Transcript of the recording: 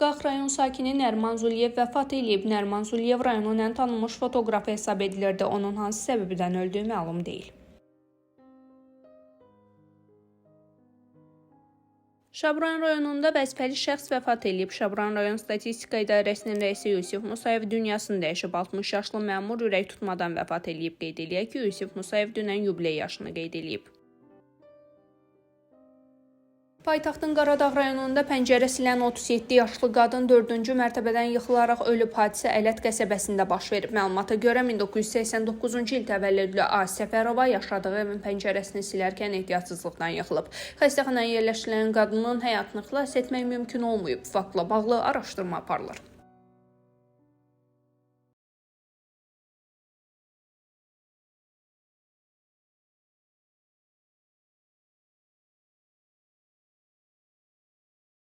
Qax rayon sakini Nəriman Zuliyev vəfat edib. Nəriman Zuliyev rayonun ən tanınmış fotoqrafı hesab edilirdi. Onun hansı səbəbdən öldüyü məlum deyil. Şabran rayonunda vəzifəli şəxs vəfat edib. Şabran rayon statistika idarəsinin rəisi Yusif Musayev dünyasını dəyişib. 60 yaşlı məmur ürək tutmadan vəfat edib. Qeyd eləyək ki, Yusif Musayev dünən yubiley yaşını qeyd eləyib. Paytaxtın Qaradağ rayonunda pəncərə silən 37 yaşlı qadın 4-cü mərtəbədən yıxılaraq ölüb. Hadisə Ələt qəsəbəsində baş verib. Məlumata görə 1989-cu il təvəllüdlü A. Səfərova yaşadığı evin pəncərəsini silərkən ehtiyatsızlıqdan yıxılıb. Xəstəxanaya yerləşdirilən qadının həyatını xilas etmək mümkün olmayıb. Faktla bağlı araşdırma aparılır.